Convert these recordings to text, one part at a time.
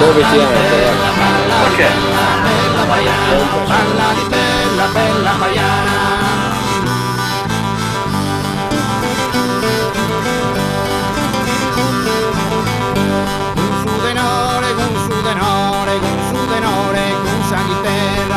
muoviti anche. Ok. Bella baiana, balla di bella, bella baiana.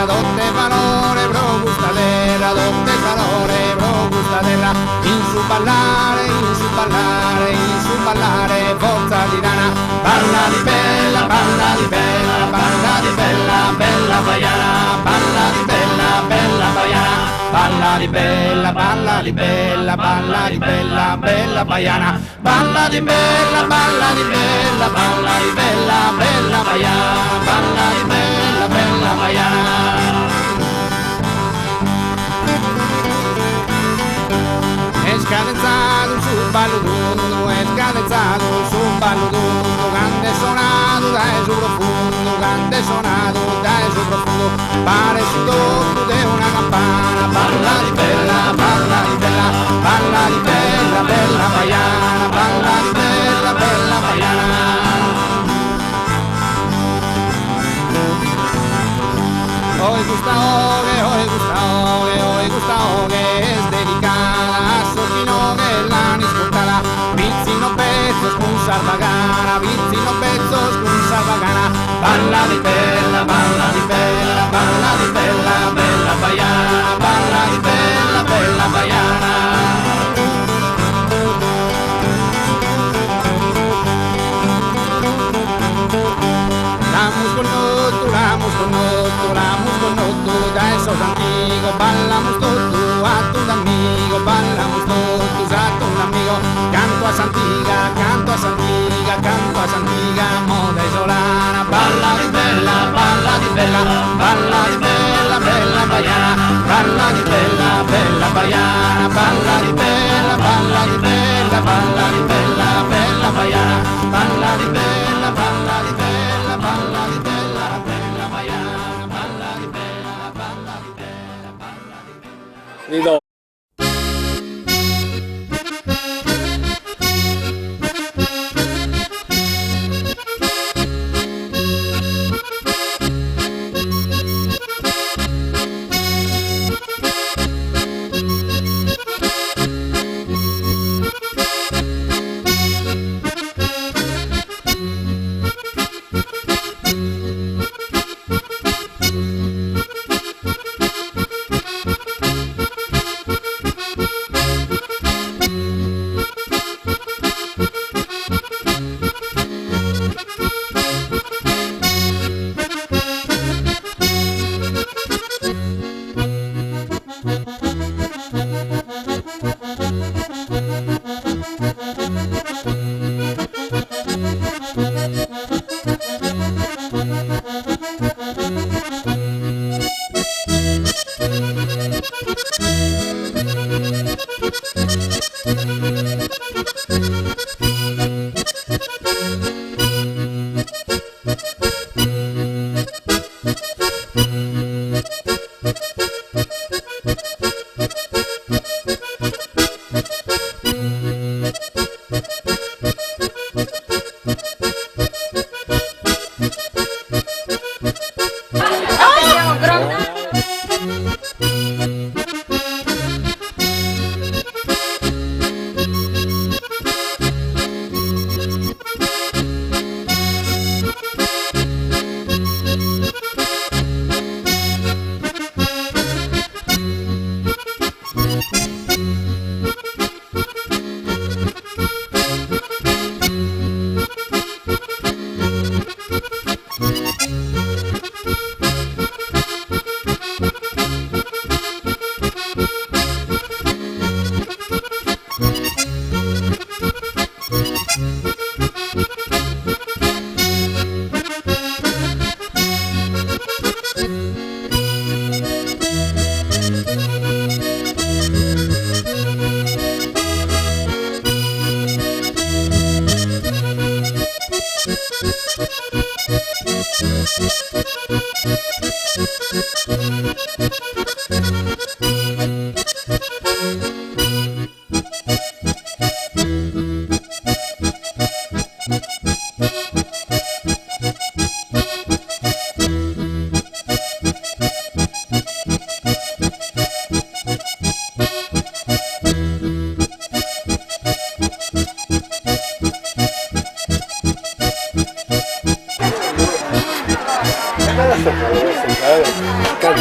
Dotte valore, bro gusta terra, dotte valore, bro gusta terra. In su ballare, in su ballare, in su ballare, forza di rana. Balla di bella, balla di bella, balla di bella, bella baiana. Balla di bella, bella baiana. Balla di bella, balla di bella, balla di bella, bella baiana. Balla di bella, balla di bella, balla di bella, bella baiana. Balla di bella, bella baiana. È scadenzato sul balluto, è scadenzato sul balluto, grande suonato dai su profondo, grande suonato dai su profondo, pare su tocco di una campana. Balla di bella, balla di bella, balla di bella, bella baiana, balla di bella, bella baiana. Hoy gusta oge, es dedicada a Sofino che l'hanno ascoltata. Vizzino pezzos con salvagana, vizzino pezzos con salvagana. Balla di bella, balla di bella, balla di bella, bella baiana. Balla di bella, bella baiana. Lamos con noto, da esos amigos, ballamos todo a tu amigo, ballamos todos a tu amigo. Canto a Santiga, canto a Santiga, canto a Santiga, moda isolana. Balla di bella, balla di bella, balla di bella, bella baiana. Balla di bella, bella baiana, balla di bella, balla di bella, balla di bella, bella baiana. Balla di bella, balla di bella, balla di bella, bella baiana. Balla di bella, balla di bella, balla di bella. Ridò.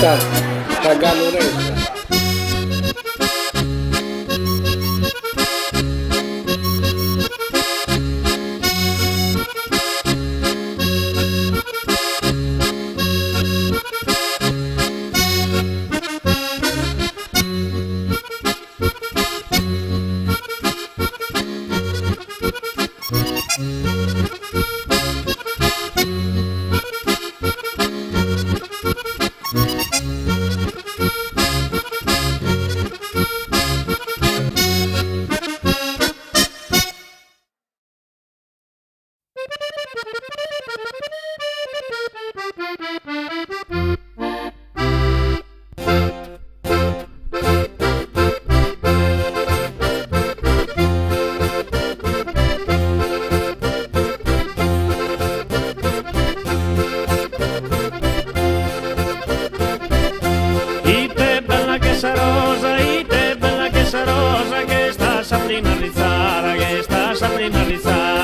Questa sta gallonetta. Rosa, che sta Sabrina Rizzara,